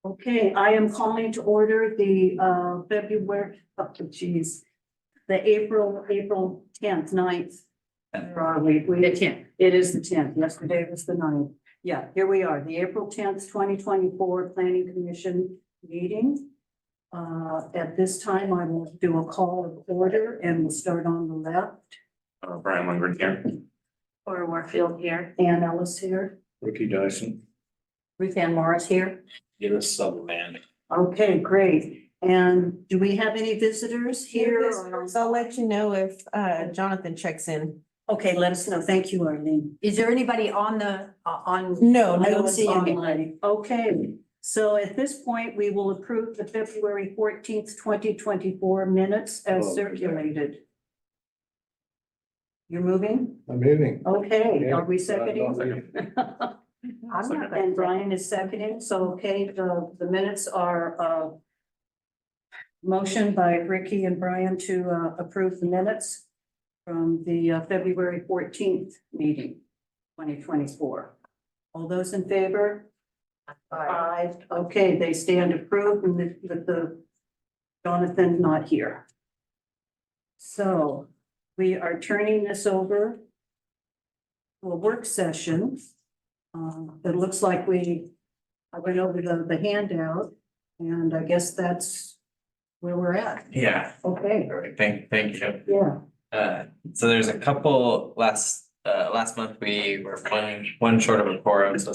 Okay, I am calling to order the February, oh geez, the April 10th, 9th. Where are we? The 10th. It is the 10th. Yesterday was the 9th. Yeah, here we are, the April 10th, 2024 Planning Commission meeting. At this time, I will do a call of order and we'll start on the left. Brian Lundgren here. Or Warfield here. Ann Ellis here. Ricky Dyson. Ruth Ann Morris here. Dennis Sutherland. Okay, great. And do we have any visitors here? So I'll let you know if Jonathan checks in. Okay, let us know. Thank you, Arlene. Is there anybody on the, on? No, I don't one's see online. anybody. Okay, so at this point, we will approve the February 14th, 2024 minutes as circulated. You're moving? I'm moving. Okay, are we seconding? I'm not And Brian is seconding, so okay, the minutes are motion by Ricky and Brian to approve the minutes from the February 14th meeting, 2024. All those in favor? Aye. Okay, they stand approved with the Jonathan not here. So we are turning this over to a work session. It looks like I went over the handout and I guess that's where we're at. Yeah, Okay, all right, thank you. yeah, So there's a couple last month we were one short of a quorum, so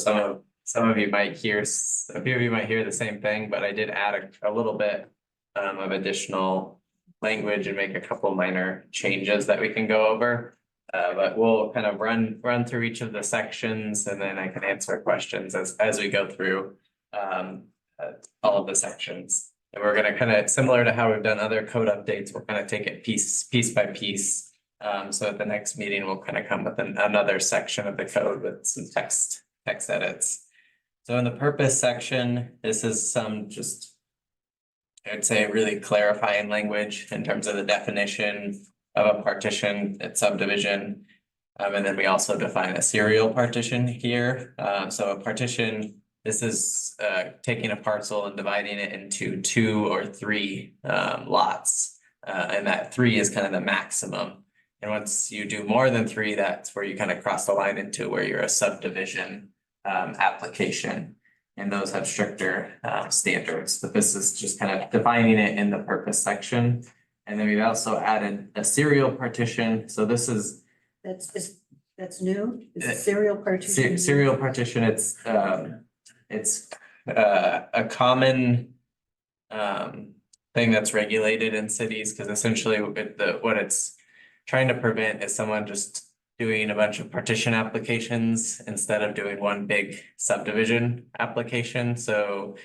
some of you might hear, a few of you might hear the same thing, but I did add a little bit of additional language and make a couple minor changes that we can go over. But we'll kind of run through each of the sections and then I can answer questions as we go through all of the sections. And we're gonna kind of, similar to how we've done other code updates, we'll kind of take it piece by piece. So at the next meeting, we'll kind of come with another section of the code with some text edits. So in the purpose section, this is some just, I'd say, really clarifying language in terms of the definition of a partition at subdivision. And then we also define a serial partition here. So a partition, this is taking a parcel and dividing it into 2 or 3 lots. And that 3 is kind of the maximum. And once you do more than 3, that's where you kind of cross the line into where you're a subdivision application. And those have stricter standards, but this is just kind of defining it in the purpose section. And then we've also added a serial partition. So this is that's new. Is it serial partition? serial partition. It's a common thing that's regulated in cities because essentially what it's trying to prevent is someone just doing a bunch of partition applications instead of doing one big subdivision application. So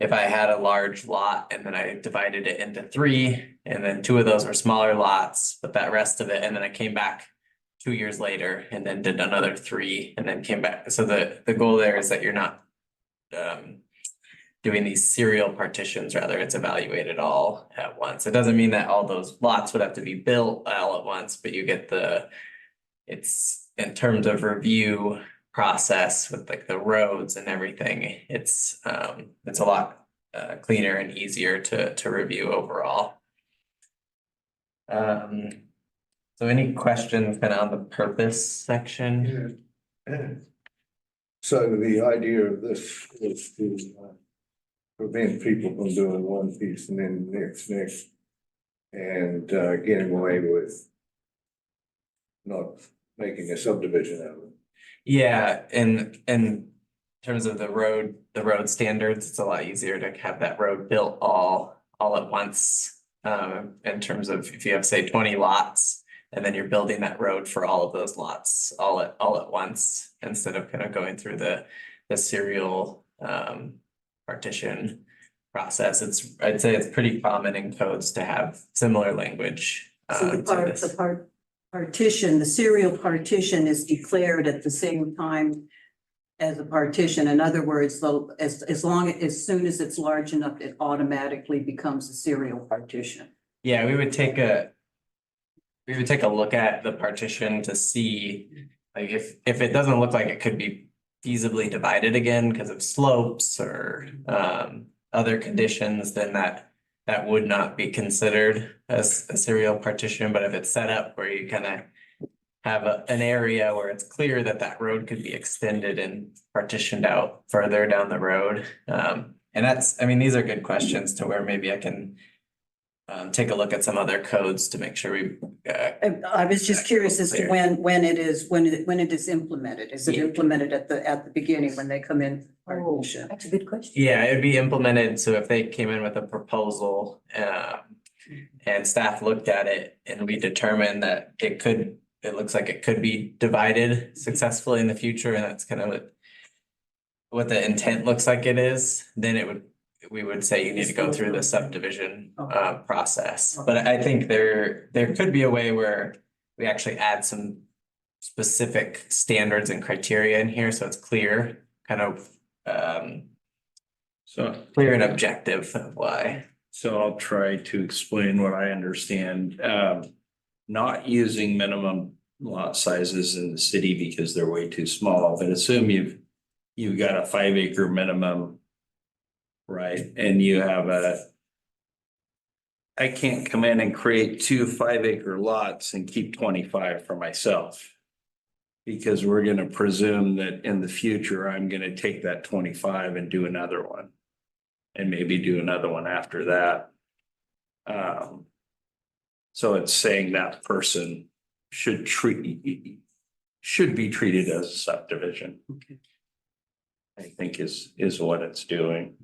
if I had a large lot and then I divided it into 3 and then 2 of those were smaller lots, but that rest of it, and then I came back 2 years later and then did another 3 and then came back. So the goal there is that you're not doing these serial partitions, rather it's evaluated all at once. It doesn't mean that all those lots would have to be built all at once, but you get it's in terms of review process with like the roads and everything, it's a lot cleaner and easier to review overall. So any questions kind of on the purpose section? Yeah. So the idea of this is to prevent people from doing one piece and then next, and getting away with not making a subdivision out of it. Yeah, in terms of the road standards, it's a lot easier to have that road built all at once. In terms of if you have, say, 20 lots, and then you're building that road for all of those lots all at once, instead of kind of going through the serial partition process. I'd say it's pretty common in codes to have similar language. So the partition, the serial partition is declared at the same time as a partition. In other words, as soon as it's large enough, it automatically becomes a serial partition. Yeah, we would take a look at the partition to see, like, if it doesn't look like it could be feasibly divided again because of slopes or other conditions, then that would not be considered as a serial partition, but if it's set up where you kind of have an area where it's clear that that road could be extended and partitioned out further down the road. And that's, I mean, these are good questions to where maybe I can take a look at some other codes to make sure we I was just curious as to when it is implemented. Is it Yeah. implemented at the beginning when they come in? Partition? That's a good question. yeah, it'd be implemented, so if they came in with a proposal, and staff looked at it and we determined that it looks like it could be divided successfully in the future, and that's kind of what the intent looks like it is, then we would say you need to go through the subdivision, process. But I think there could be a way where we actually add some specific standards and criteria in here, so it's clear, kind of, So, clear and objective of why. so I'll try to explain what I understand. Not using minimum lot sizes in the city because they're way too small, but assume you've got a 5 acre minimum. Right, and you have I can't come in and create 2 5 acre lots and keep 25 for myself. Because we're gonna presume that in the future, I'm gonna take that 25 and do another one. And maybe do another one after that. So it's saying that person should be treated as a subdivision. Okay. I think is what it's doing.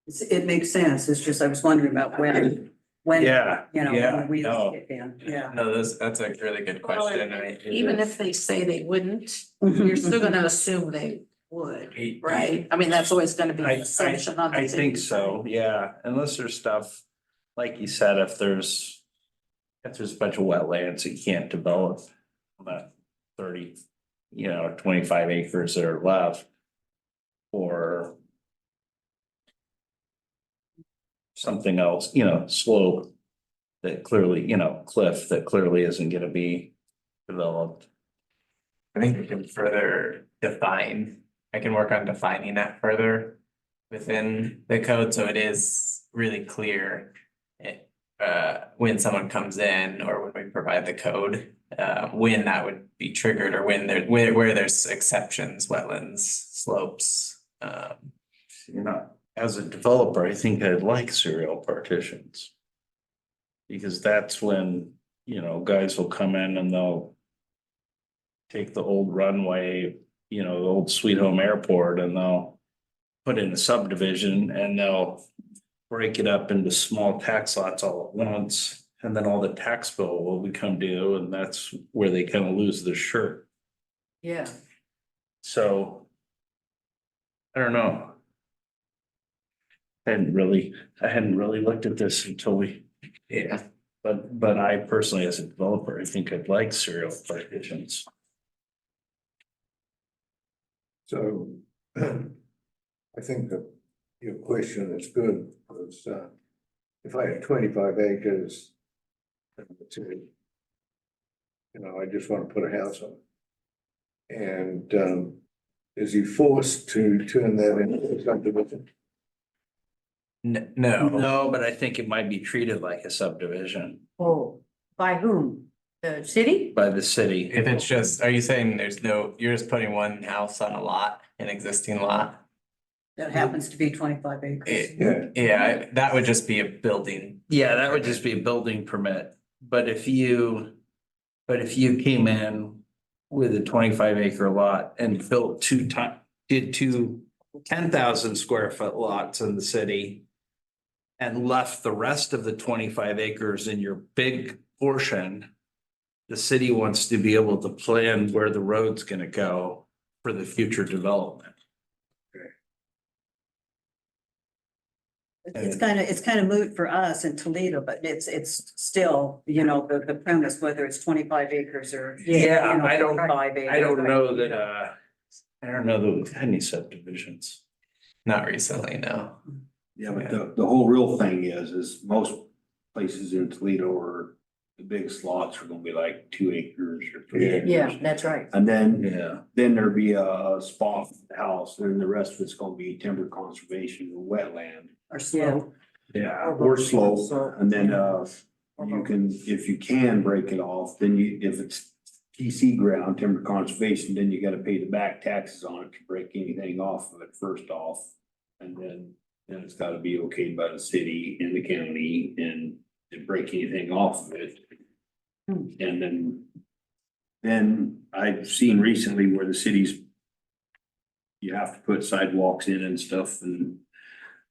It makes sense. It's just, I was wondering about when, Yeah, you know, yeah, when we no. kick in, yeah. No, that's a really good Well, question. Even if they say they wouldn't, Mhm. you're still gonna assume they would, right? I mean, that's always gonna be an assumption on the. I think so, yeah, unless there's stuff, like you said, if there's a bunch of wetlands that you can't develop on that 30, 25 acres that are left. Or something else, slope that clearly, cliff that clearly isn't gonna be developed. I think we can further define, I can work on defining that further within the code, so it is really clear. When someone comes in or when we provide the code, when that would be triggered or where there's exceptions, wetlands, slopes. As a developer, I think I'd like serial partitions. Because that's when, guys will come in and they'll take the old runway, the old Sweet Home Airport, and they'll put in a subdivision and they'll break it up into small tax lots all at once. And then all the tax bill will become due, and that's where they kind of lose their shirt. Yeah. So I don't know. I hadn't really looked at this until but I personally, as a developer, I think I'd like serial partitions. So I think that your question is good, because if I had 25 acres. I just want to put a house on it. And is he forced to turn that into a subdivision? No, No, but I think it might be treated like a subdivision Oh, by whom? The city? by the city. if it's just, are you saying you're just putting one house on a lot, an existing lot? That happens to be 25 acres. Yeah, that would just be a building. Yeah, that would just be a building permit, but if you came in with a 25 acre lot and built did two 10,000 square foot lots in the city. And left the rest of the 25 acres in your big portion. The city wants to be able to plan where the road's gonna go for the future development. It's kind of moot for us in Toledo, but it's still, the premise, whether it's 25 acres or. Yeah, I don't- 5 acres. I don't know that we've had any subdivisions. Not recently, no. Yeah, but the whole real thing is most places in Toledo are the biggest lots are gonna be like 2 acres or 3 acres. Yeah, that's right. And then, Yeah. then there'll be a spot for the house, and the rest of it's gonna be timber conservation or wetland. Or slow. Yeah, or slope, and then, you can, if you can break it off, then you, if it's TC ground, timber conservation, then you gotta pay the back taxes on it to break anything off of it first off. And then it's gotta be okayed by the city and the county and to break anything off of it. And then I've seen recently where the cities, you have to put sidewalks in and stuff and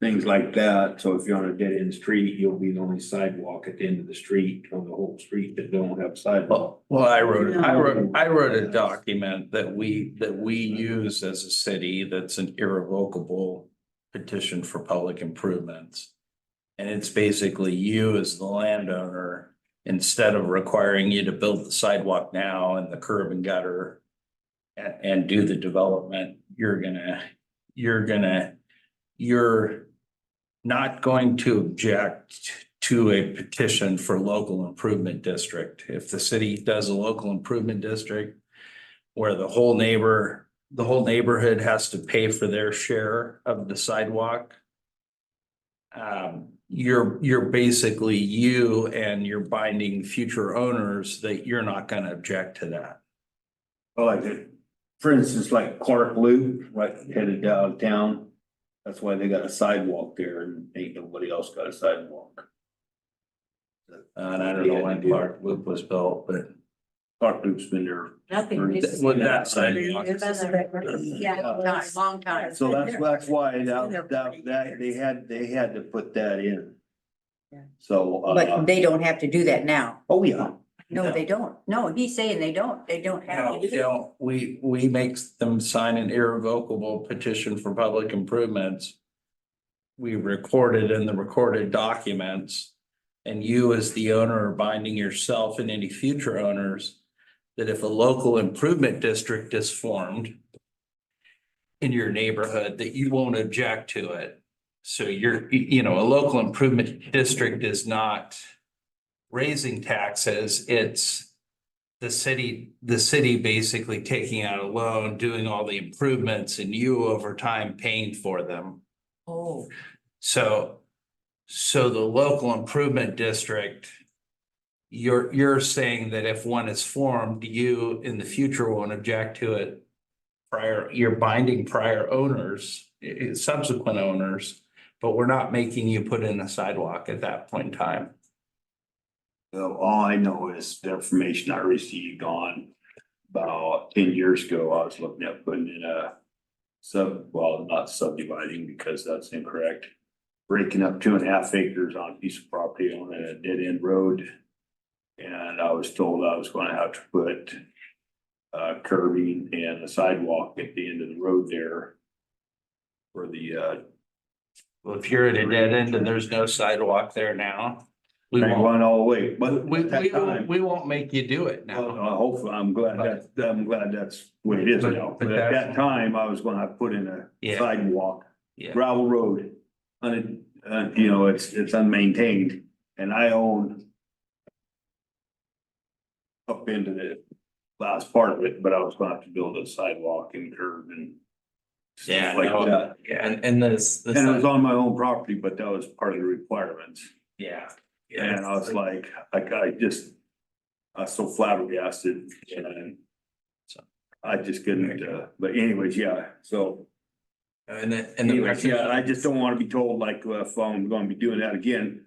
things like that. So if you're on a dead end street, you'll be the only sidewalk at the end of the street on the whole street that don't have sidewalk. Well, I wrote a document that we use as a city that's an irrevocable petition for public improvements. And it's basically you as the landowner, instead of requiring you to build the sidewalk now and the curb and gutter and do the development, you're not going to object to a petition for local improvement district. If the city does a local improvement district where the whole neighborhood has to pay for their share of the sidewalk, you're basically you and you're binding future owners that you're not gonna object to that. Well, like, for instance, like Clark Loop, right headed downtown. That's why they got a sidewalk there and ain't nobody else got a sidewalk. And I don't know when Clark Loop was built, but Clark Loop's been there. Nothing. with that sidewalk. Yeah, long time. So that's why they had to put that in. Yeah. So, But they don't have to do that now. oh, yeah. No, they don't. No, he's saying they don't have No, to. you know, we make them sign an irrevocable petition for public improvements. We record it in the recorded documents. And you as the owner are binding yourself and any future owners that if a local improvement district is formed in your neighborhood, that you won't object to it. So a local improvement district is not raising taxes, it's the city basically taking out a loan, doing all the improvements and you over time paying for them. Oh. So the local improvement district, you're saying that if one is formed, you in the future won't object to it. You're binding prior owners, subsequent owners, but we're not making you put in a sidewalk at that point in time. So all I know is the information I received on about 10 years ago, I was looking at putting in not subdividing because that's incorrect. Breaking up 2.5 acres on a piece of property on a dead end road. And I was told I was gonna have to put curbing and a sidewalk at the end of the road there. For the Well, if you're at a dead end and there's no sidewalk there now, we They won't, run all the way, but we won't make you do it now. hopefully, I'm glad that's the way it is now. But at that time, I was gonna put in a Yeah. sidewalk, Yeah, gravel road. It's unmaintained and I own up into the last part of it, but I was gonna have to build a sidewalk and curb and yeah, stuff like no, that. yeah, and this, And it was on my own property, but that was part of the requirements. yeah. And I was like, I was so flabbergasted and I just couldn't, but anyways, yeah, so. And the Anyways, yeah, I just don't wanna be told like, if I'm gonna be doing that again.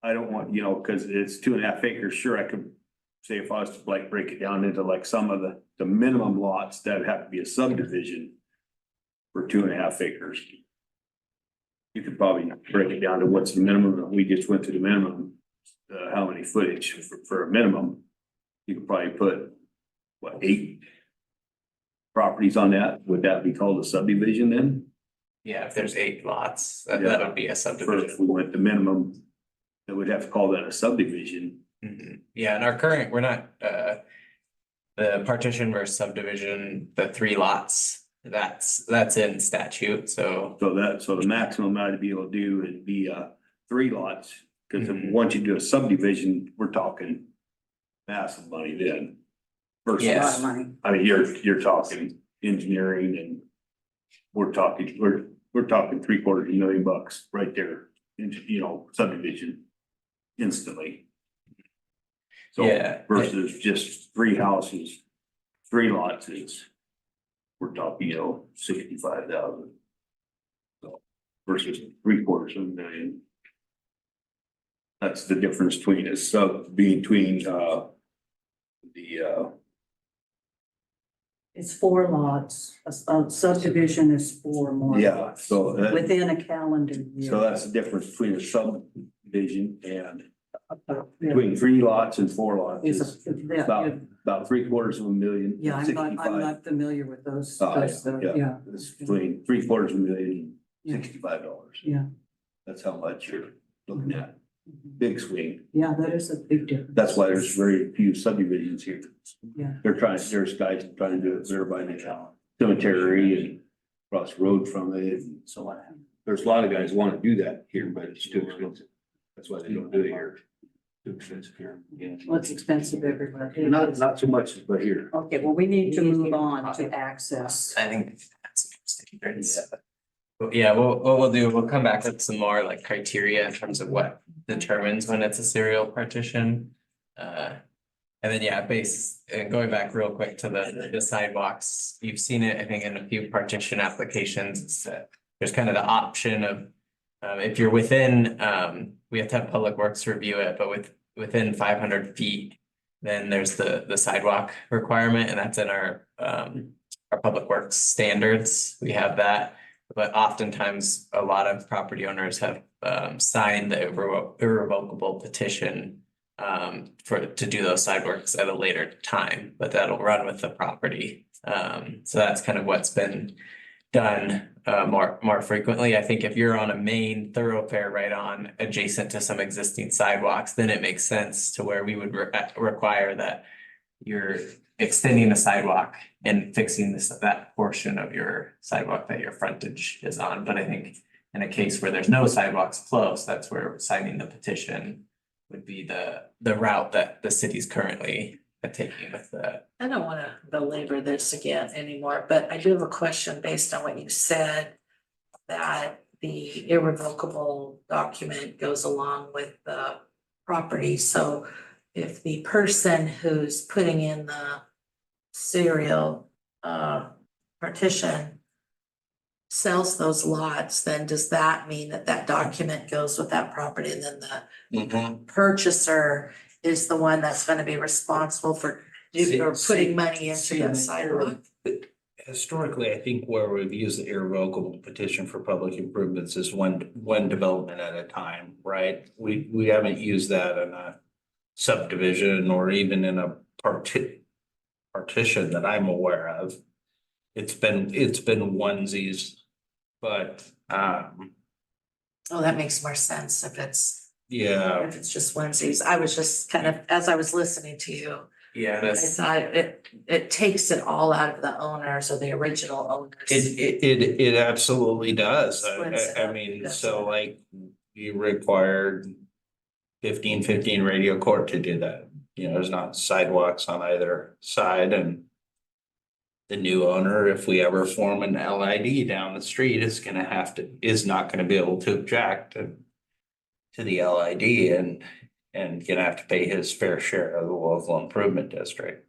I don't want, cause it's 2.5 acres, sure, I could say if I was to like break it down into like some of the minimum lots, that'd have to be a subdivision. For 2.5 acres. You could probably break it down to what's the minimum, we just went through the minimum, how many footage for a minimum. You could probably put, 8 properties on that, would that be called a subdivision then? Yeah, if there's 8 lots, that Yeah. would be a Or if subdivision. we went to minimum, then we'd have to call that a subdivision. Mhm. Yeah, in our current, we're not, the partition versus subdivision, the 3 lots, that's in statute, so. So the maximum I'd be able to do is be 3 lots. Cause Mhm. once you do a subdivision, we're talking massive money then. A lot Yes. of money. I mean, you're talking engineering and we're talking 750,000 right there, into, subdivision instantly. So Yeah. versus just 3 houses, 3 lots is, we're talking, 65,000. So versus 750,000. That's the difference between It's 4 lots, a subdivision is 4 more yeah, lots so that, within a calendar year. so that's the difference between a subdivision and Yeah. between 3 lots and 4 lots Is is yeah, about 750,000. yeah, I'm 65. not familiar with those, Oh, yeah. It's between 750,000 Yeah. and $65. Yeah. That's how much you're looking at, big swing. Yeah, that is a big difference. That's why there's very few subdivisions here. Yeah. There's guys trying to do it there by the cemetery and across the road from it. So there's a lot of guys want to do that here, but it's too expensive. That's why they don't do it here. Too expensive here. Well, it's expensive everywhere. Not so much, but here. Okay, well, we need to move on to access. I think that's standards. But yeah, what we'll do, we'll come back with some more like criteria in terms of what determines when it's a serial partition. And then, yeah, and going back real quick to the sidewalks, you've seen it, I think, in a few partition applications, it's that there's kind of the option of if you're within, we have to have Public Works review it, but within 500 feet, then there's the sidewalk requirement, and that's in our Public Works standards. We have that, but oftentimes a lot of property owners have signed the irrevocable petition to do those sidewalks at a later time, but that'll run with the property. So that's kind of what's been done more frequently. I think if you're on a main thoroughfare right on adjacent to some existing sidewalks, then it makes sense to where we would require that you're extending the sidewalk and fixing that portion of your sidewalk that your frontage is on. But I think in a case where there's no sidewalks close, that's where signing the petition would be the route that the city's currently taking with that. I don't wanna belabor this again anymore, but I do have a question based on what you said. That the irrevocable document goes along with the property, so if the person who's putting in the serial partition sells those lots, then does that mean that that document goes with that property, and then the purchaser is the one that's gonna be responsible for putting money into that sidewalk? Historically, I think where we've used the irrevocable petition for public improvements is one development at a time, right? We haven't used that in a subdivision or even in a partition that I'm aware of. It's been onesies, but Oh, that makes more sense if it's yeah. just onesies. I was just kind of, as I was listening to you, Yeah, I that's, thought it takes it all out of the owners or the original owners. It absolutely does. Splits it I up, mean, doesn't so it? like you required 15 radio court to do that. There's not sidewalks on either side, and the new owner, if we ever form an LID down the street, is not gonna be able to object to the LID and gonna have to pay his fair share of the local improvement district.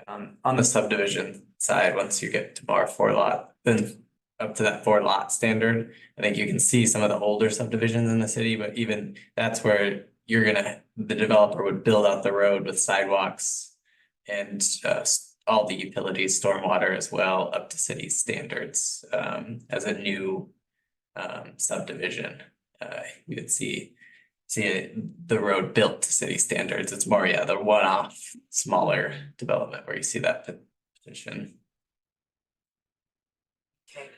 on the subdivision side, once you get to bar 4 lot, then up to that 4 lot standard, I think you can see some of the older subdivisions in the city, but even that's where the developer would build out the road with sidewalks and all the utilities, stormwater as well, up to city standards, as a new subdivision. You would see the road built to city standards. It's more, the one-off smaller development where you see that petition. Okay.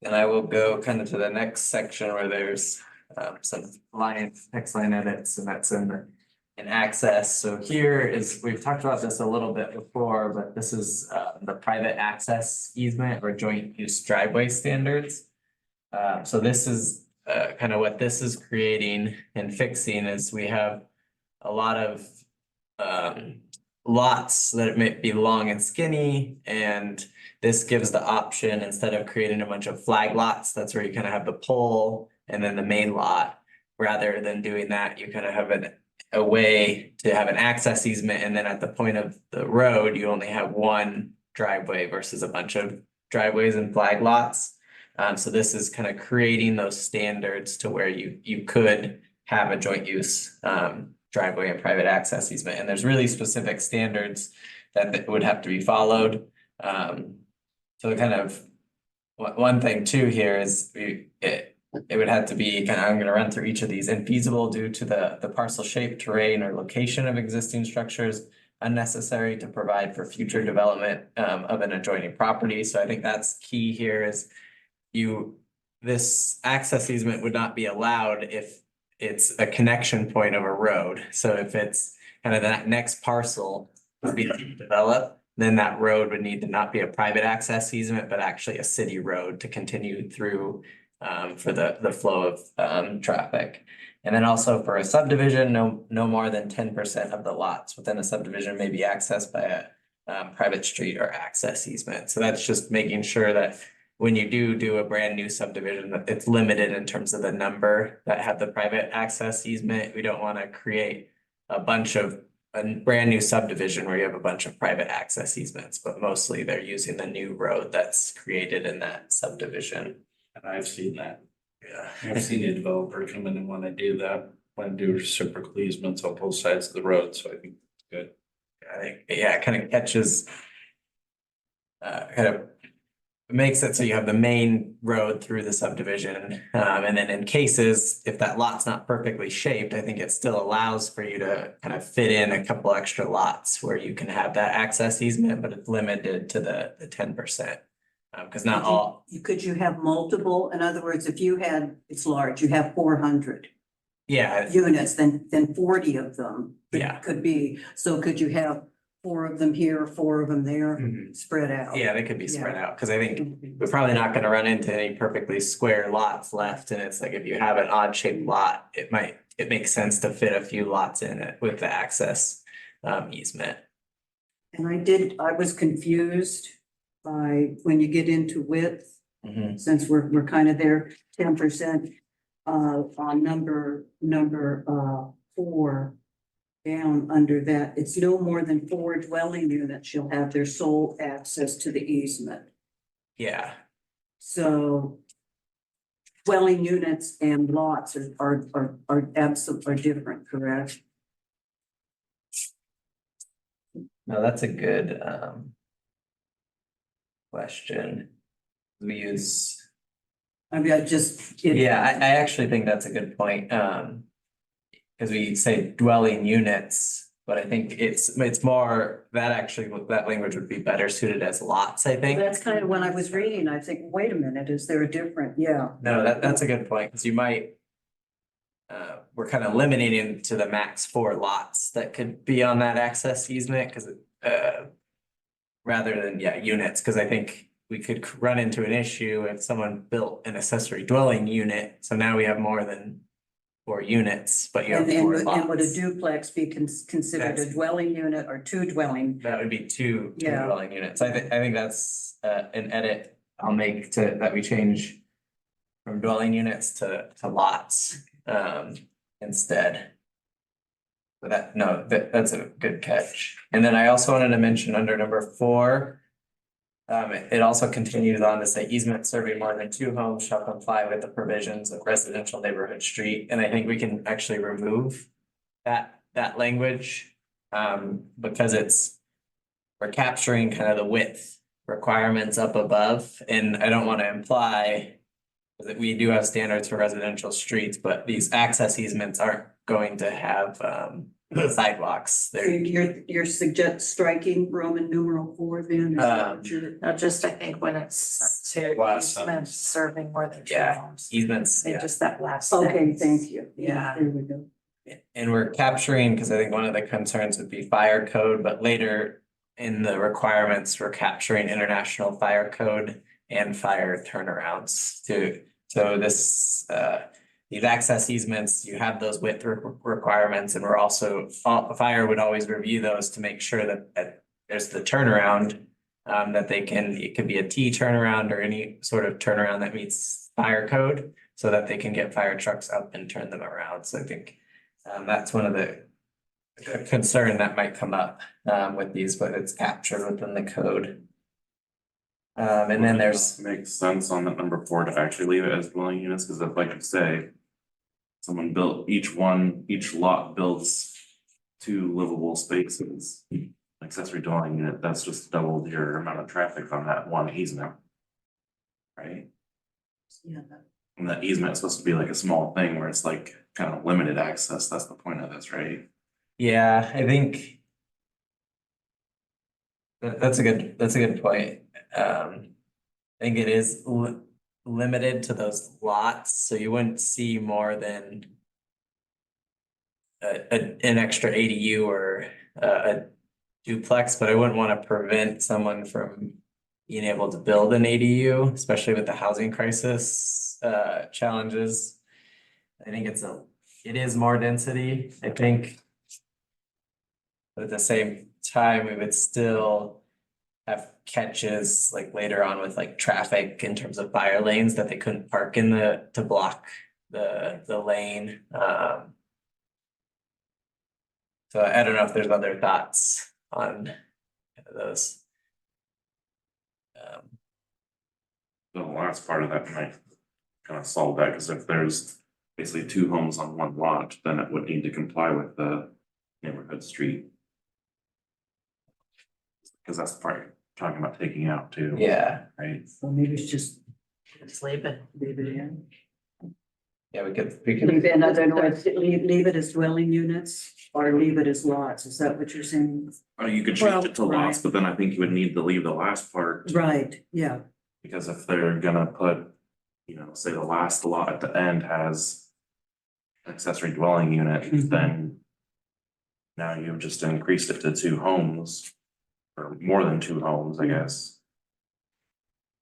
And I will go kind of to the next section where there's some text line edits, and that's in access. So here we've talked about this a little bit before, but this is the private access easement or joint use driveway standards. So this is kind of what this is creating and fixing is we have a lot of lots that may be long and skinny, and this gives the option, instead of creating a bunch of flag lots, that's where you kind of have the pole and then the main lot. Rather than doing that, you kind of have a way to have an access easement, and then at the point of the road, you only have one driveway versus a bunch of driveways and flag lots. So this is kind of creating those standards to where you could have a joint use driveway and private access easement, and there's really specific standards that would have to be followed. So kind of one thing too here is it would have to be kind of, I'm gonna run through each of these: infeasible due to the parcel shape, terrain, or location of existing structures, unnecessary to provide for future development of an adjoining property. So I think that's key here is this access easement would not be allowed if it's a connection point of a road. So if it's kind of that next parcel to be developed, then that road would need to not be a private access easement, but actually a city road to continue through for the flow of traffic. And then also for a subdivision, no more than 10% of the lots within a subdivision may be accessed by a private street or access easement. So that's just making sure that when you do a brand new subdivision, that it's limited in terms of the number that have the private access easement. We don't want to create a brand new subdivision where you have a bunch of private access easements, but mostly they're using the new road that's created in that subdivision. And I've seen that. Yeah. I've seen a developer come in and want to do that, want to do reciprocal easements on both sides of the road, so I think it's good. I think, yeah, it kind of catches. Kind of makes it so you have the main road through the subdivision. And then in cases, if that lot's not perfectly shaped, I think it still allows for you to kind of fit in a couple extra lots where you can have that access easement, but it's limited to the 10%. Because not all, Could you have multiple? In other words, if it's large, you have 400 yeah, units, then 40 of them. Yeah. Could be, so could you have 4 of them here, 4 of them there, Mhm. spread out? yeah, they could be spread out, because I think we're probably not gonna run into any perfectly square lots left, and it's like if you have an odd shaped lot, it makes sense to fit a few lots in it with the access easement. And I was confused by when you get into width, Mhm. since we're kind of there, 10% on number 4. Down under that, it's no more than 4 dwelling units shall have their sole access to the easement. Yeah, So dwelling units and lots are different, correct? no, that's a good question. We use, I mean, yeah, I actually think that's a good point. Because we say dwelling units, but I think it's more, that language would be better suited as lots, I think. That's kind of when I was reading, I think, wait a minute, is there a different, yeah. No, that's a good point, because you might. We're kind of limiting it to the max 4 lots that could be on that access easement, because rather than, units, because I think we could run into an issue if someone built an accessory dwelling unit, so now we have more than 4 units, but you have 4 And would a lots. duplex be considered a That's- dwelling unit or 2 dwelling? That would be two Yeah. dwelling units. I think that's an edit I'll make that we change from dwelling units to lots instead. But that's a good catch. And then I also wanted to mention under number 4. It also continues on to say easement serving more than 2 homes shall comply with the provisions of residential neighborhood street. And I think we can actually remove that language. Because we're capturing kind of the width requirements up above, and I don't want to imply that we do have standards for residential streets, but these access easements aren't going to have sidewalks. So you're striking Roman numeral 4 then? Is that what you're- Now just, I think when it's Last easement serving more than 2 Yeah. homes. Easements, And just that last. Okay, sentence. thank you. Yeah. There we go. and we're capturing, because I think one of the concerns would be fire code, but later in the requirements, we're capturing international fire code and fire turnarounds So this, these access easements, you have those width requirements, and we're also, fire would always review those to make sure that there's the turnaround. That they can, it could be a T turnaround or any sort of turnaround that meets fire code, so that they can get fire trucks up and turn them around. So I think that's one of the concern that might come up with these, but it's captured within the code. And then there's, Makes sense on that number 4 to actually leave it as dwelling units, because if, like you say, someone built each lot builds 2 livable spaces, accessory dwelling unit, that's just doubled your amount of traffic on that one easement. Right? Yeah. And that easement is supposed to be like a small thing where it's like kind of limited access, that's the point of this, right? yeah, I think. That's a good point. I think it is limited to those lots, so you wouldn't see more than. An extra ADU or a duplex, but I wouldn't want to prevent someone from being able to build an ADU, especially with the housing crisis challenges. I think it is more density, I think. But at the same time, we would still have catches like later on with like traffic in terms of fire lanes that they couldn't park in to block the lane. So I don't know if there's other thoughts on those. The last part of that might kind of solve that, because if there's basically 2 homes on one lot, then it would need to comply with the neighborhood street. Because that's the part you're talking about taking out too. Yeah, Right? So maybe it's just leave it. leave it in. yeah, we could, Leave it, in other words, leave it as dwelling units or leave it as lots. Is that what you're saying? Or you could Well, change it to lots, right. but then I think you would need to leave the last part. Right, yeah. Because if they're gonna put, say the last lot at the end has accessory dwelling unit, Mhm. then now you've just increased it to 2 homes, or more than 2 homes, I guess.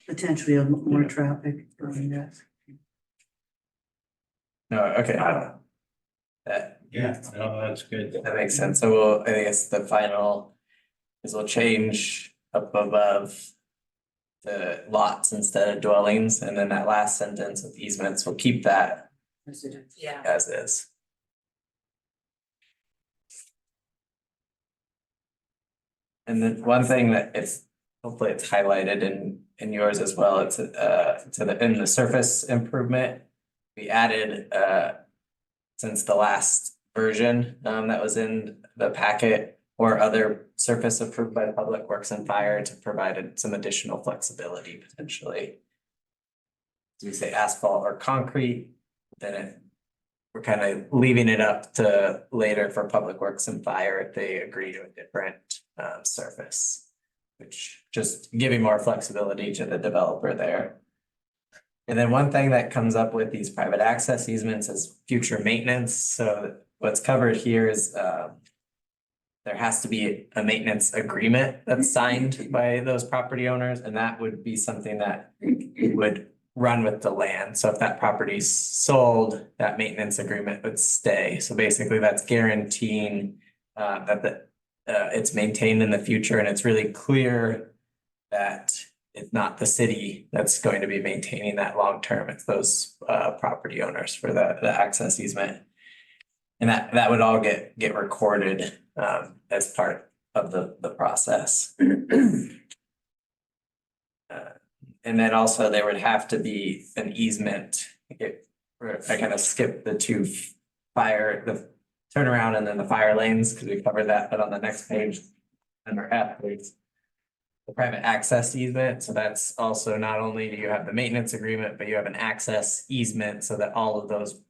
Potentially more Yeah. traffic. Yeah. no, okay, I don't know. that Yeah, no, that's good. makes sense. So I guess the final is we'll change up above the lots instead of dwellings, and then that last sentence with easements, we'll keep that Yeah. as is. And then one thing that hopefully it's highlighted in yours as well, it's in the surface improvement. We added since the last version that was in the packet, or other surface approved by Public Works and Fire, to provide some additional flexibility potentially. Do we say asphalt or concrete, then we're kind of leaving it up to later for Public Works and Fire if they agree to a different surface. Which just giving more flexibility to the developer there. And then one thing that comes up with these private access easements is future maintenance. So what's covered here is there has to be a maintenance agreement that's signed by those property owners, and that would be something that would run with the land. So if that property's sold, that maintenance agreement would stay. So basically that's guaranteeing that it's maintained in the future, and it's really clear that it's not the city that's going to be maintaining that long term. It's those property owners for the access easement. And that would all get recorded as part of the process. And then also there would have to be an easement. I kind of skipped the the turnaround and then the fire lanes, because we covered that, but on the next page, under F, there's the private access easement. So that's also, not only do you have the maintenance agreement, but you have an access easement so that all of those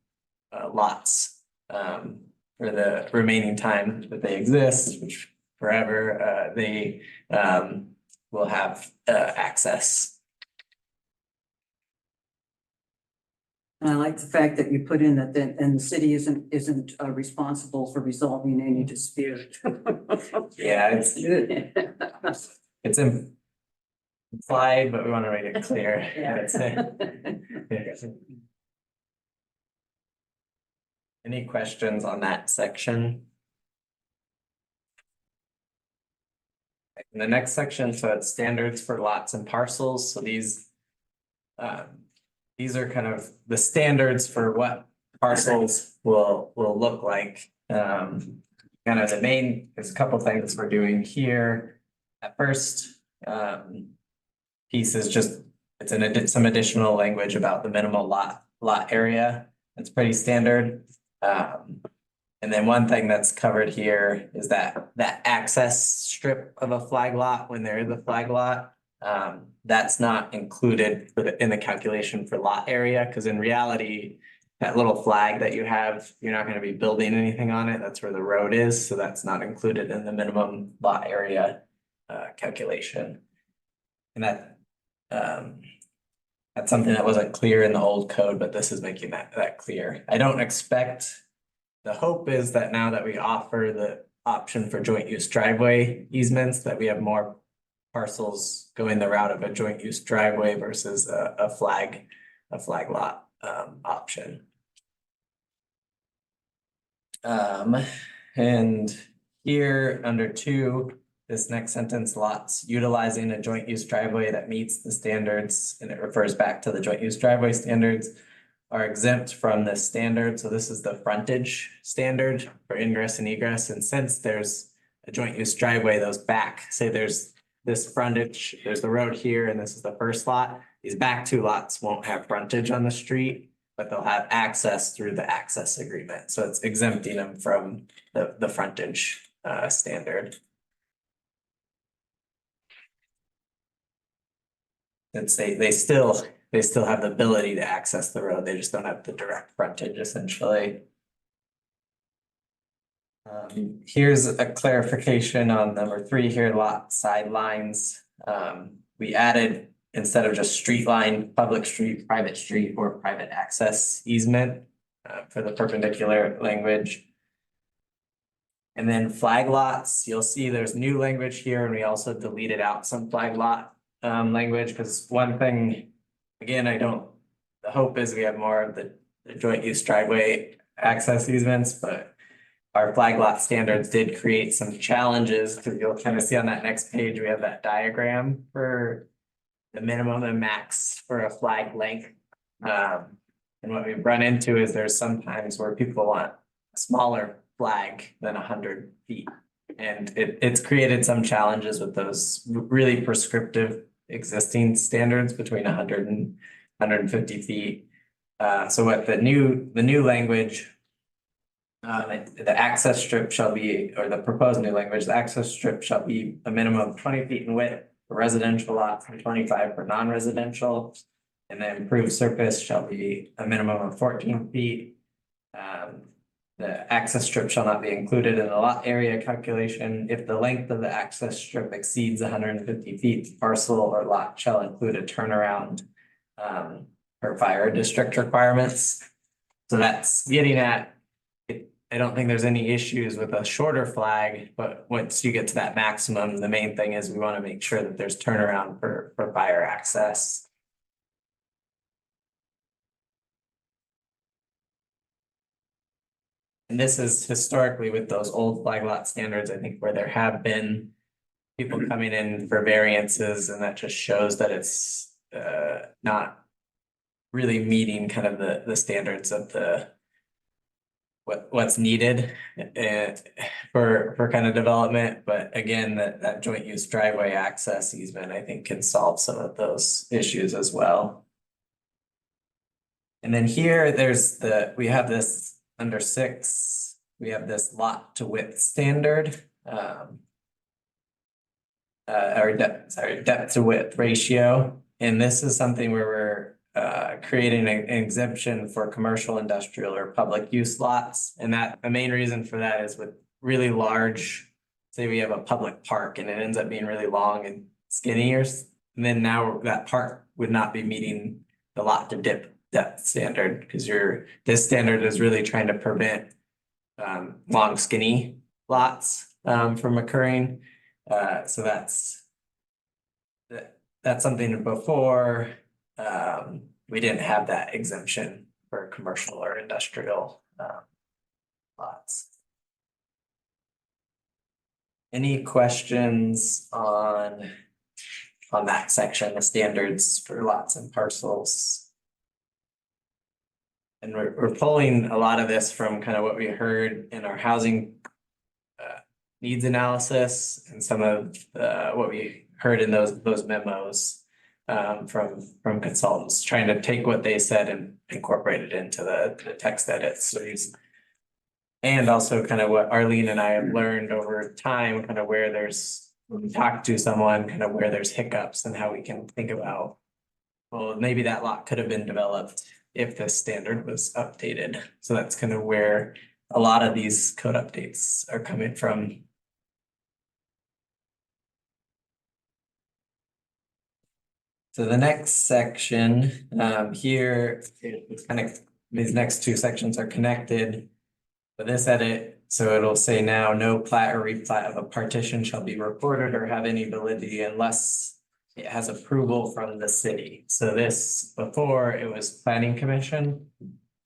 lots for the remaining time that they exist, which forever, they will have access. And I like the fact that you put in that, and the city isn't responsible for resolving any dispute. Yeah, it's slide, but we want to make it clear. Yeah. That's it. Any questions on that section? In the next section, so it's standards for lots and parcels, so these are kind of the standards for what parcels will look like. Kind of the main, there's a couple things we're doing here. At first, piece is just, it's some additional language about the minimal lot area. It's pretty standard. And then one thing that's covered here is that access strip of a flag lot, when there is a flag lot. That's not included in the calculation for lot area, because in reality, that little flag that you have, you're not gonna be building anything on it. That's where the road is, so that's not included in the minimum lot area calculation. And that's something that wasn't clear in the old code, but this is making that clear. I don't expect, the hope is that now that we offer the option for joint use driveway easements, that we have more parcels going the route of a joint use driveway versus a flag lot option. And here under 2, this next sentence, lots utilizing a joint use driveway that meets the standards, and it refers back to the joint use driveway standards, are exempt from this standard. So this is the frontage standard for ingress and egress. And since there's a joint use driveway, those back, say there's this frontage, there's the road here, and this is the first lot. These back 2 lots won't have frontage on the street, but they'll have access through the access agreement. So it's exempting them from the frontage standard. It's they still have the ability to access the road, they just don't have the direct frontage essentially. Here's a clarification on number 3 here, lot sidelines. We added, instead of just street line, public street, private street, or private access easement for the perpendicular language. And then flag lots, you'll see there's new language here, and we also deleted out some flag lot language, because one thing, again, the hope is we have more of the joint use driveway access easements, but our flag lot standards did create some challenges, because you'll kind of see on that next page, we have that diagram for the minimum and max for a flag length. And what we've run into is there's sometimes where people want a smaller flag than 100 feet. And it's created some challenges with those really prescriptive existing standards between 100 and 150 feet. So what the new language, the access strip shall be, or the proposed new language, the access strip shall be a minimum of 20 feet in width for residential lots and 25 for non-residential. And the improved surface shall be a minimum of 14 feet. The access strip shall not be included in the lot area calculation. If the length of the access strip exceeds 150 feet, the parcel or lot shall include a turnaround for fire district requirements. So that's getting at, I don't think there's any issues with a shorter flag, but once you get to that maximum, the main thing is we want to make sure that there's turnaround for fire access. And this is historically with those old flag lot standards, I think, where there have been people coming in for variances, and that just shows that it's not really meeting kind of the standards of what's needed for kind of development. But again, that joint use driveway access easement, I think, can solve some of those issues as well. And then here, we have this under 6, we have this lot to width standard. Or depth to width ratio. And this is something where we're creating an exemption for commercial, industrial, or public use lots. And the main reason for that is with really large, say we have a public park and it ends up being really long and skinny, and then now that park would not be meeting the lot to depth standard, because this standard is really trying to prevent long skinny lots from occurring. So that's something before, we didn't have that exemption for commercial or industrial, lots. Any questions on that section, the standards for lots and parcels? And we're pulling a lot of this from kind of what we heard in our housing needs analysis and some of what we heard in those memos from consultants, trying to take what they said and incorporate it into the text edits. And also kind of what Arlene and I have learned over time, kind of where there's, when we talk to someone, kind of where there's hiccups and how we can think about, well, maybe that lot could have been developed if this standard was updated. So that's kind of where a lot of these code updates are coming from. So the next section, here, it's kind of, these next two sections are connected. But this edit, so it'll say now, no plat or replat of a partition shall be recorded or have any validity unless it has approval from the city. So this, before, it was planning commission.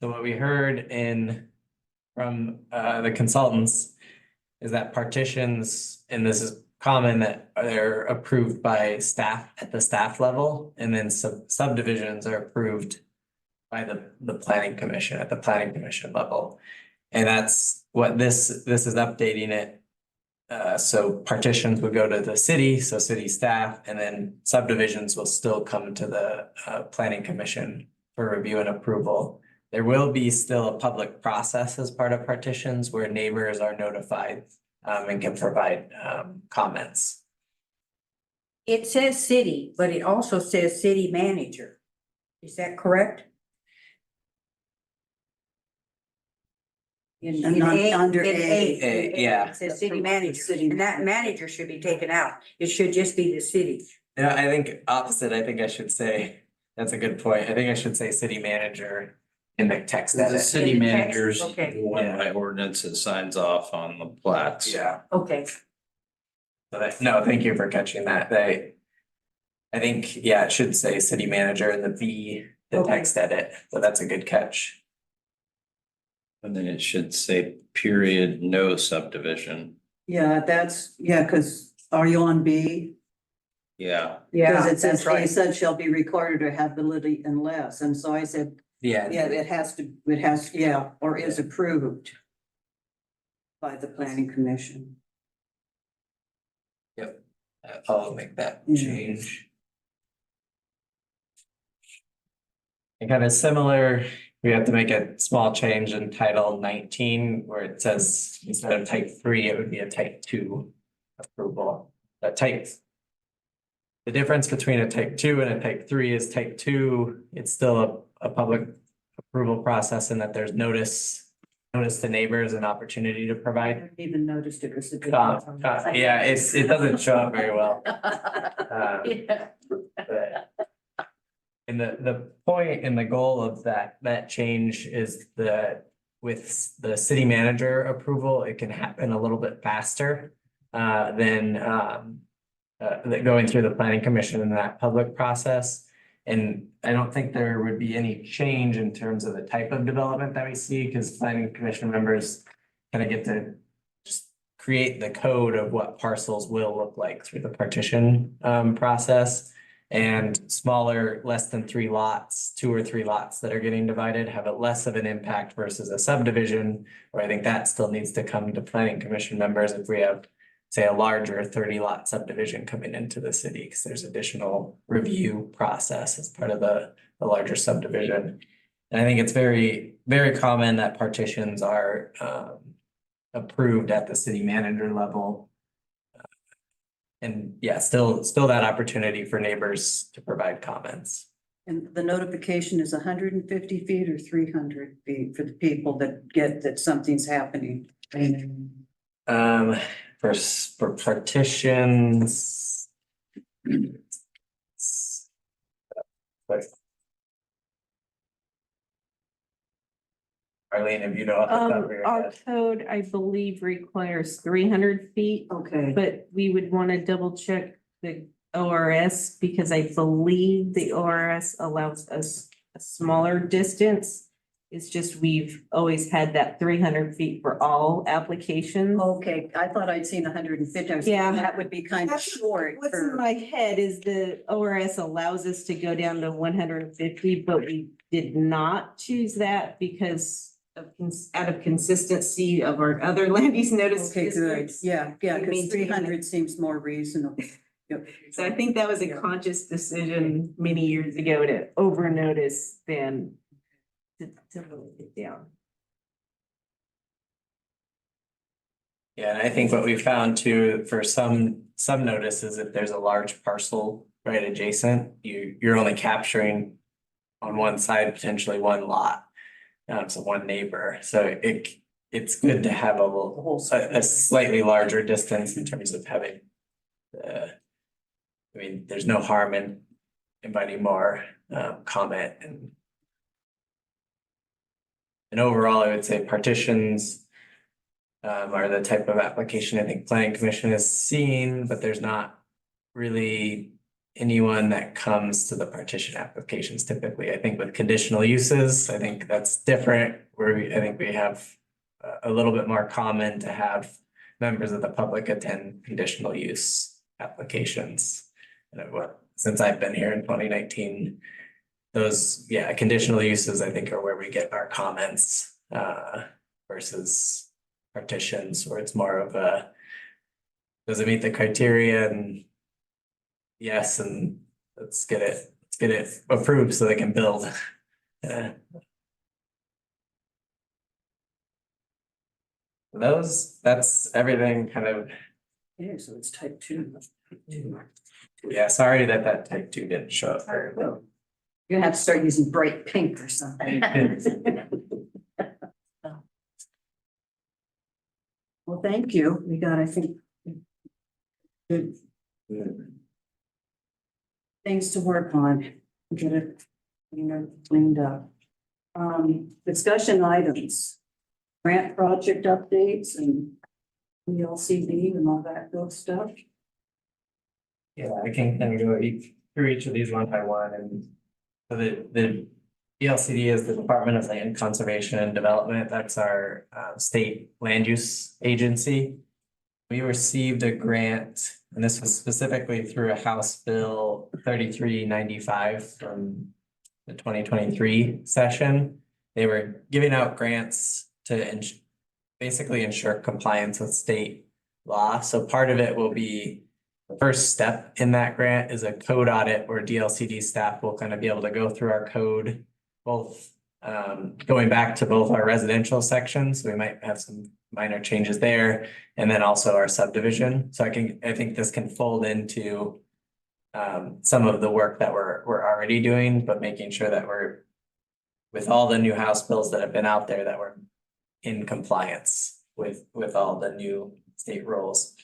So what we heard from the consultants is that partitions, and this is common, that they're approved by staff at the staff level, and then subdivisions are approved by the planning commission at the planning commission level. And that's what this is updating it. So partitions would go to the city, so city staff, and then subdivisions will still come to the planning commission for review and approval. There will be still a public process as part of partitions where neighbors are notified and can provide comments. It says city, but it also says city manager. Is that correct? And not under in A. Yeah. It says city manager, City and that manager should be taken out. It should just be the city. Yeah, I think opposite, I think I should say, that's a good point. I think I should say city manager in the text The edit. city In the text, manager's the okay. one Yeah. by ordinance that signs off on the plats. Yeah. Okay. No, thank you for catching that. I think, yeah, it should say city manager in the V, the Okay. text edit, so that's a good catch. And then it should say period, no subdivision. Yeah, because are you on B? Yeah, Yeah, Because it says, that's A right. said shall be recorded or have validity unless, and so I said, Yeah. yeah, or is approved by the planning commission. I'll make that Yeah. change. And kind of similar, we have to make a small change in title 19 where it says instead of type 3, it would be a type 2 approval. The difference between a type 2 and a type 3 is type 2, it's still a public approval process in that there's notice to neighbors and opportunity to I provide. haven't even noticed it was a good. Yeah, it doesn't show up very well. Yeah. But and the point and the goal of that change is that with the city manager approval, it can happen a little bit faster than going through the planning commission in that public process. And I don't think there would be any change in terms of the type of development that we see, because planning commission members kind of get to just create the code of what parcels will look like through the partition process. And smaller, less than 3 lots, 2 or 3 lots that are getting divided have a less of an impact versus a subdivision, where I think that still needs to come to planning commission members if we have, say, a larger 30-lot subdivision coming into the city, because there's additional review process as part of the larger subdivision. And I think it's very, very common that partitions are approved at the city manager level. And yeah, still that opportunity for neighbors to provide comments. And the notification is 150 feet or 300 feet for the people that get that something's happening. For partitions. But Arlene, if you know off the top of your Our head. code, I believe, requires 300 feet, Okay, but we would want to double check the ORS because I believe the ORS allows us a smaller distance. It's just we've always had that 300 feet for all applications. Okay, I thought I'd seen 150. I was thinking Yeah. that would be kind of That's short What's in for, my head is the ORS allows us to go down to 150, but we did not choose that because out of consistency of our other land use notice okay, good. districts. Yeah, We because maintain 300 seems more reasonable. Yep. So I think that was a conscious decision many years ago to over notice than to lower it down. Yeah, and I think what we found too, for some notices, if there's a large parcel right adjacent, you're only capturing on one side, potentially one lot. So one neighbor, so it's good to have a slightly larger distance in terms of having. I mean, there's no harm in inviting more comment and overall, I would say partitions. Are the type of application I think planning commission has seen, but there's not really anyone that comes to the partition applications typically. I think with conditional uses, I think that's different, where I think we have a little bit more common to have members of the public attend conditional use applications. And since I've been here in 2019, those, conditional uses, I think, are where we get our comments versus partitions, where it's more of a, does it meet the criteria, and yes, and let's get it approved so they can build. That's everything kind of, Yeah, so it's type 2. yeah, sorry that type 2 didn't show up very well. You're gonna have to start using bright pink or something. Well, thank you. We got, I think, good things to work on. Get it, cleaned up. Discussion items, grant project updates and ELCD and all that good stuff. Yeah, I can kind of go through each of these one by one, and so the ELCD is the Department of Land Conservation and Development. That's our state land use agency. We received a grant, and this was specifically through a House Bill 3395 from the 2023 session. They were giving out grants to basically ensure compliance with state law. So part of it will be, the first step in that grant is a code audit where DLCD staff will kind of be able to go through our code, both going back to both our residential sections. We might have some minor changes there, and then also our subdivision. So I think this can fold into some of the work that we're already doing, but making sure that we're, with all the new House bills that have been out there, that we're in compliance with all the new state rules.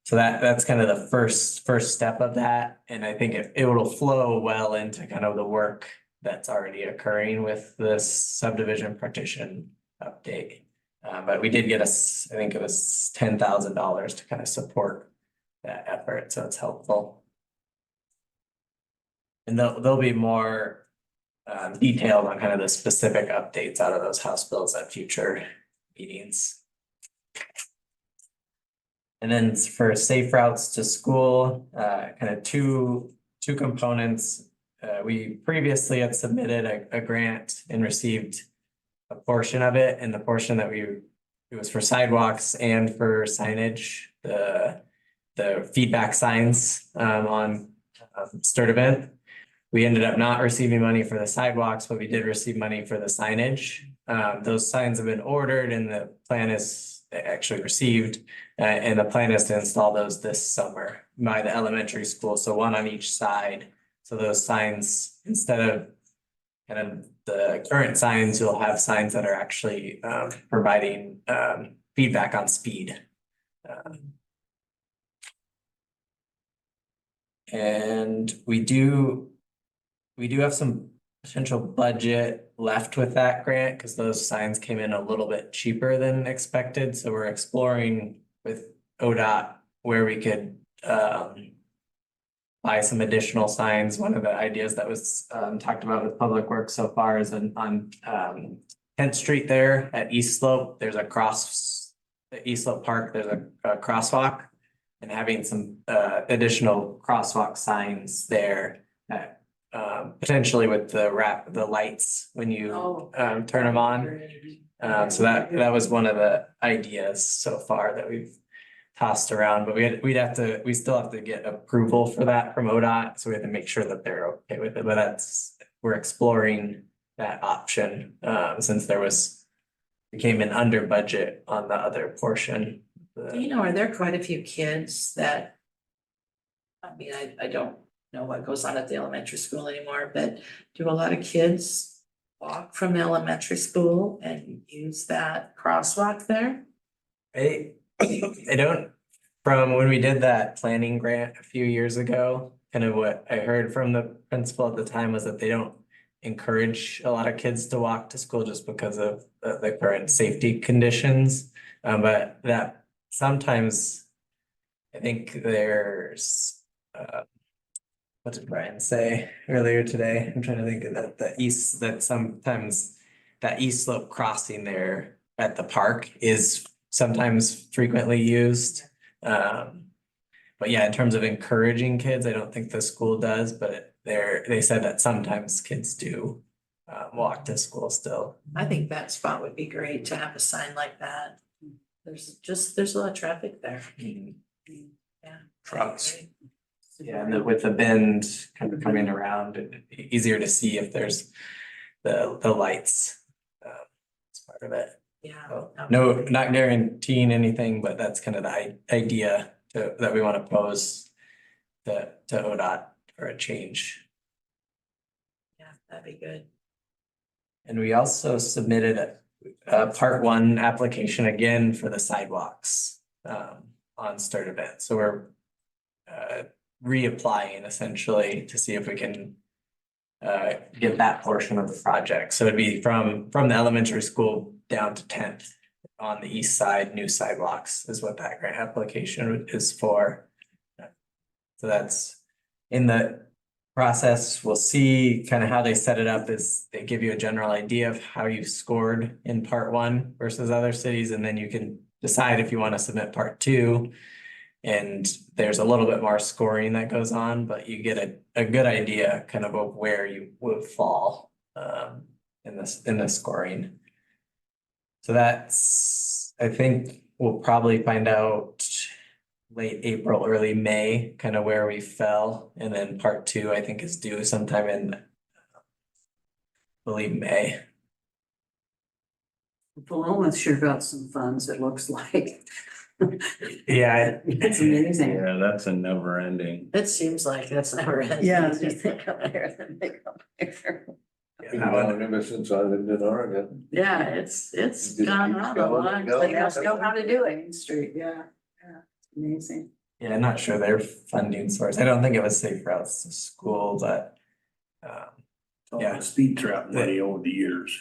So that's kind of the first step of that. And I think it will flow well into kind of the work that's already occurring with this subdivision partition update. But we did get I think it was $10,000 to kind of support that effort. So it's helpful. And there'll be more detailed on kind of the specific updates out of those House bills at future meetings. And then for safe routes to school, kind of two components. We previously had submitted a grant and received a portion of it, and the portion that it was for sidewalks and for signage, the feedback signs on Sturtevant. We ended up not receiving money for the sidewalks, but we did receive money for the signage. Those signs have been ordered, and the plan is actually received, and the plan is to install those this summer by the elementary school. So one on each side. So those signs, instead of kind of the current signs, you'll have signs that are actually providing feedback on speed. And we do have some potential budget left with that grant, because those signs came in a little bit cheaper than expected. So we're exploring with ODOT where we could buy some additional signs. One of the ideas that was talked about with Public Works so far is on 10th Street there at East Slope, there's a East Slope Park, there's a crosswalk. And having some additional crosswalk signs there that potentially with the lights when you turn them on. So that was one of the ideas so far that we've tossed around, but we still have to get approval for that from ODOT, so we have to make sure that they're okay with it, but we're exploring that option, since we came in under budget on the other portion. You know, are there quite a few kids that? I mean, I don't know what goes on at the elementary school anymore, but do a lot of kids walk from elementary school and use that crosswalk there? I don't, from when we did that planning grant a few years ago, kind of what I heard from the principal at the time was that they don't encourage a lot of kids to walk to school just because of the current safety conditions. But that sometimes, I think there's, what did Brian say earlier today? I'm trying to think of that sometimes that East Slope crossing there at the park is sometimes frequently used. But yeah, in terms of encouraging kids, I don't think the school does, but they said that sometimes kids do walk to school still. I think that spot would be great to have a sign like that. There's a lot of traffic there. Yeah. Trucks. Yeah, and with the bend kind of coming around, easier to see if there's the lights. It's part of it. Yeah. So, no, not guaranteeing anything, but that's kind of the idea that we want to pose to ODOT for a change. Yeah, that'd be good. And we also submitted a part 1 application again for the sidewalks on start event. So we're reapplying essentially to see if we can get that portion of the project. So it'd be from the elementary school down to 10th on the east side, new sidewalks is what that grant application is for. So that's in the process. We'll see kind of how they set it up is they give you a general idea of how you scored in part 1 versus other cities, and then you can decide if you want to submit part 2. And there's a little bit more scoring that goes on, but you get a good idea kind of where you would fall in the scoring. So that's, I think we'll probably find out late April, early May, kind of where we fell. And then part 2, I think is due sometime in, I believe, May. Paloma's sure got some funds, it looks like. Yeah. It's amazing. Yeah, that's a never ending. It seems like that's never ending. Yeah, just think up there, then they come here. Been going ever since I lived in Oregon. Yeah, it's Just gone keeps on a going long and going. They also know how to do it. Main Street, yeah, it's amazing. Yeah, I'm not sure their funding source. I don't think it was safe routes to school, but yeah. Speed trap money over the years.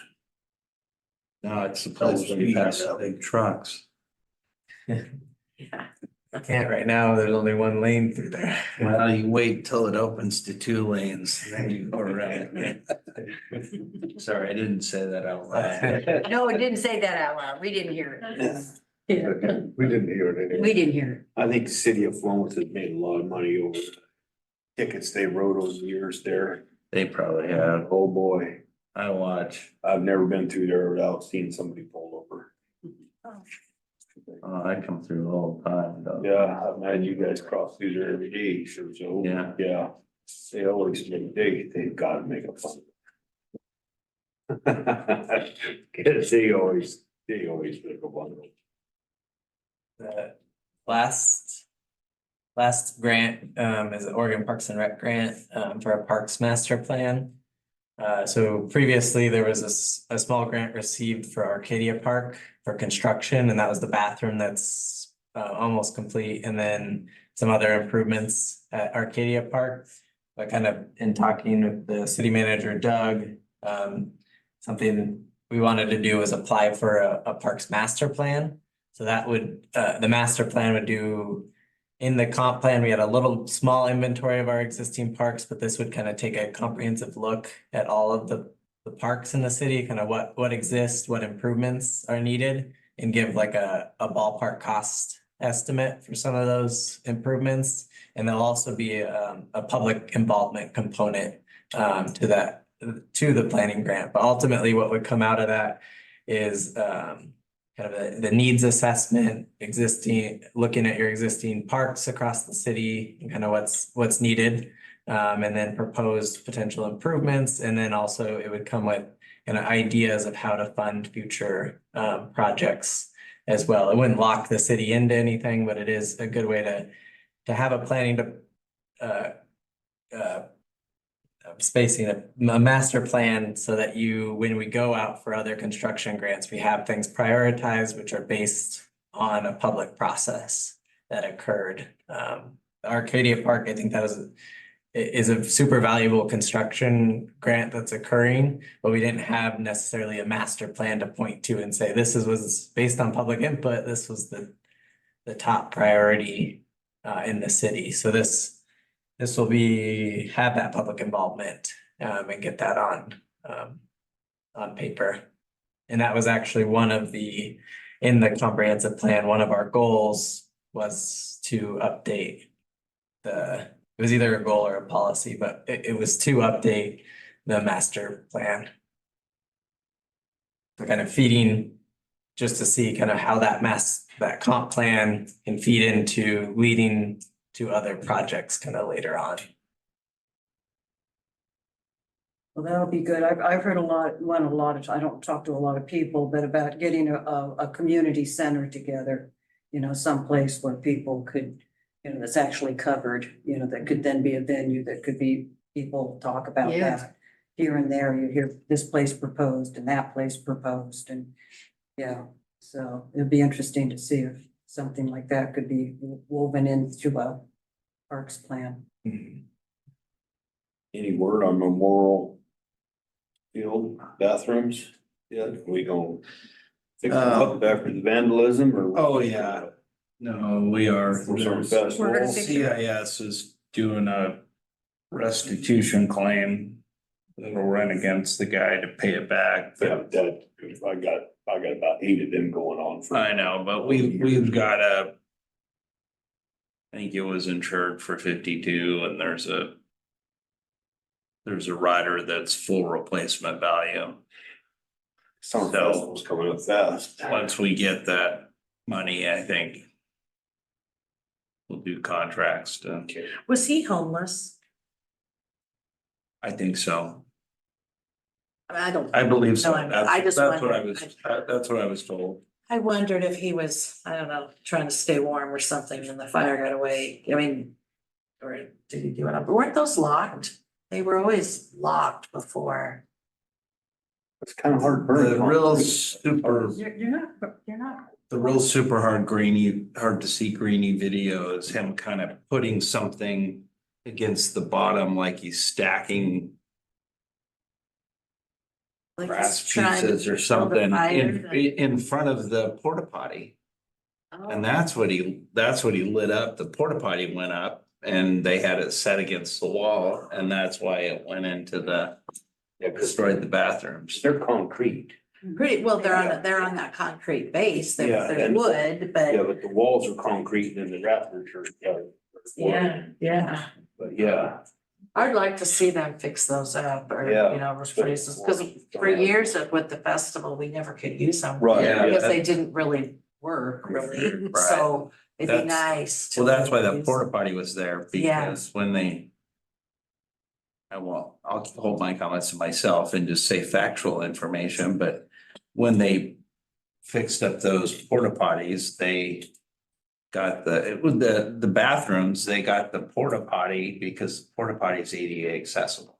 No, it's supposed to be big trucks. Yeah. can't right now. There's only one lane through there. Well, you wait till it opens to 2 lanes, then you go around. Sorry, I didn't say that out loud. No, it didn't say that out loud. We didn't hear it. We didn't hear it anyway. We didn't hear I think the city of Florence has made a lot of money over the tickets they wrote over the years there. They probably have. Oh, boy. I watch. I've never been through there without seeing somebody pulled over. I come through all the time, though. Yeah, I've had you guys cross through there every day, sure, so. Yeah. Yeah, they always make, they've got to make a fun. Cause they always make a bundle. The last grant is the Oregon Parks and Rec grant for a parks master plan. So previously there was a small grant received for Arcadia Park for construction, and that was the bathroom that's almost complete, and then some other improvements at Arcadia Park. But kind of in talking with the city manager, Doug, something we wanted to do was apply for a parks master plan. So that would, the master plan would do in the comp plan, we had a little small inventory of our existing parks, but this would kind of take a comprehensive look at all of the parks in the city, kind of what exists, what improvements are needed, and give like a ballpark cost estimate for some of those improvements. And there'll also be a public involvement component to that, to the planning grant. But ultimately, what would come out of that is kind of the needs assessment, looking at your existing parks across the city and kind of what's needed. And then proposed potential improvements, and then also it would come with kind of ideas of how to fund future projects as well. It wouldn't lock the city into anything, but it is a good way to have a planning spacing a master plan so that when we go out for other construction grants, we have things prioritized, which are based on a public process that occurred. Arcadia Park, I think that is a super valuable construction grant that's occurring, but we didn't have necessarily a master plan to point to and say, this was based on public input, this was the top priority in the city. So this will have that public involvement and get that on paper. And that was actually in the comprehensive plan, one of our goals was to update it was either a goal or a policy, but it was to update the master plan. So kind of feeding, just to see kind of how that comp plan can feed into leading to other projects kind of later on. Well, that'll be good. I've heard I don't talk to a lot of people, but about getting a community center together, someplace where people could, that's actually covered, that could then be a venue that could be, people talk about Yeah. that. Here and there, you hear this place proposed and that place proposed, and yeah, so it'd be interesting to see if something like that could be woven into a parks plan. Any word on Memorial Field bathrooms? Yeah, we gonna fix them up after the vandalism or? Oh, yeah. No, we are. For some There's- festival? We're gonna fix it. CIS is doing a restitution claim that'll run against the guy to pay it back. Yeah, I got about 8 of them going on. I know, but we've got I think it was insured for 52, and there's a rider that's full replacement value. Summer festival's coming up fast. Once we get that money, I think we'll do contracts to, Was he homeless? I think so. I don't. I believe so. No, I mean, I just That's what I wondered. was, that's what I was told. I wondered if he was, I don't know, trying to stay warm or something and the fire got away. I mean, or did he do it? But weren't those locked? They were always locked before. It's kind of hard to burn. The real super, You're not. the real super hard to see greeny video is him kind of putting something against the bottom, like he's stacking Like grass he's trying to pieces or build a something fire in front of the porta potty. And that's what he lit up. The porta potty went up and they had it set against the wall, and that's why it went into destroyed the bathrooms. They're concrete. Pretty, well, they're on that concrete base, Yeah, they're and- wood, but Yeah, but the walls are concrete and the rafters are. yeah. But yeah. I'd like to see them fix those up or, Yeah. replace those, because for years with the festival, we never could use them. Right. Yeah. Because they didn't really work, really, Right. so it'd be That's- nice to. Well, that's why the use porta potty was there, Yeah. because I'll hold my comments to myself and just say factual information, but when they fixed up those porta potties, they got the bathrooms, they got the porta potty because porta potty is ADA accessible.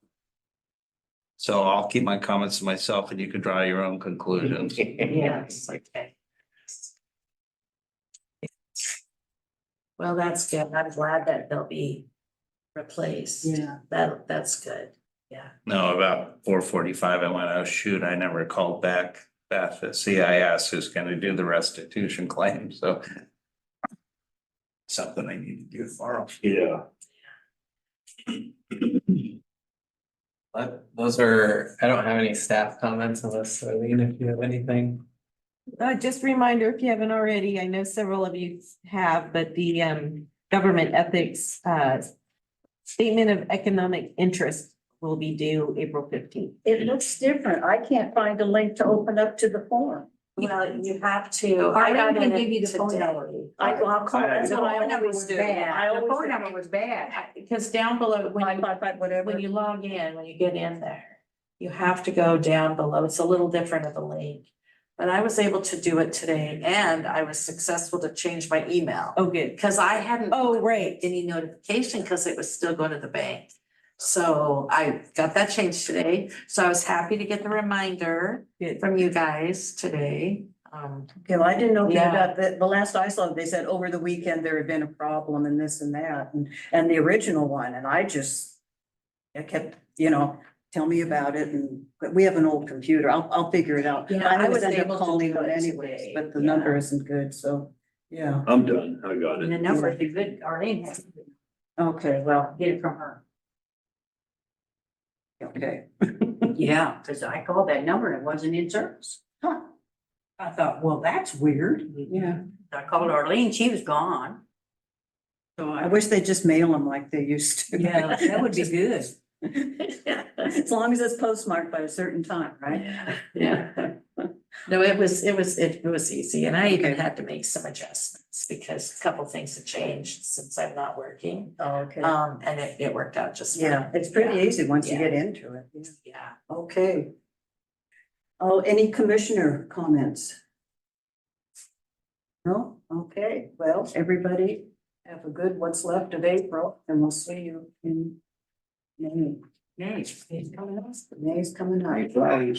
So I'll keep my comments to myself and you can draw your own conclusions. Yes, okay. Well, that's good. I'm glad that they'll be replaced. Yeah. That's good. Yeah. No, about 4:45, I went, oh shoot, I never called back Beth at CIS who's gonna do the restitution claim, so. something I need to do tomorrow. Yeah. But those are, I don't have any staff comments unless, Eileen, if you have anything. Just a reminder, if you haven't already, I know several of you have, but the government ethics statement of economic interest will be due April 15th. It looks different. I can't find a link to open up to the form. Well, you have to. I got Arlene can in give you the phone today. number. I'll call, that's The what I phone number always was do. bad. I The always phone do. number was bad. Because down below, when you 555, whatever. when you log in, when you get in there, you have to go down below. It's a little different of a link. But I was able to do it today and I was successful to change my email Oh, good. because I hadn't. Oh, right. Any notification because it was still going to the bank. So I got that changed today. So I was happy to get the reminder Good. from you guys today. Okay, well, I didn't know Yeah. about the last I saw, they said over the weekend there had been a problem and this and that and the original one, and I kept, tell me about it, and but we have an old computer. I'll figure it out. Yeah, I I was was able to calling do it it anyways, today. but the Yeah. number isn't good, so, yeah. I'm done. I got And the it. number is good, Arlene has it. Okay, well, Get it from her. okay. Yeah, because I called that number and it wasn't in service. Huh. I thought, well, that's weird. Yeah, I called Arlene, she was gone. So I wish they'd just mail them like they used to. Yeah, that would be good. As long as it's postmarked by a certain time, right? Yeah. No, it was easy and I even Okay. had to make some adjustments because a couple things have changed since I'm not working. Oh, okay. And it worked out just fine. Yeah, it's pretty Yeah. easy once you Yeah. get into it. Yeah. Yeah. Okay. Oh, any commissioner comments? No? Okay, well, everybody have a good what's left of April and we'll see you in May. Nice. May's coming up. Right.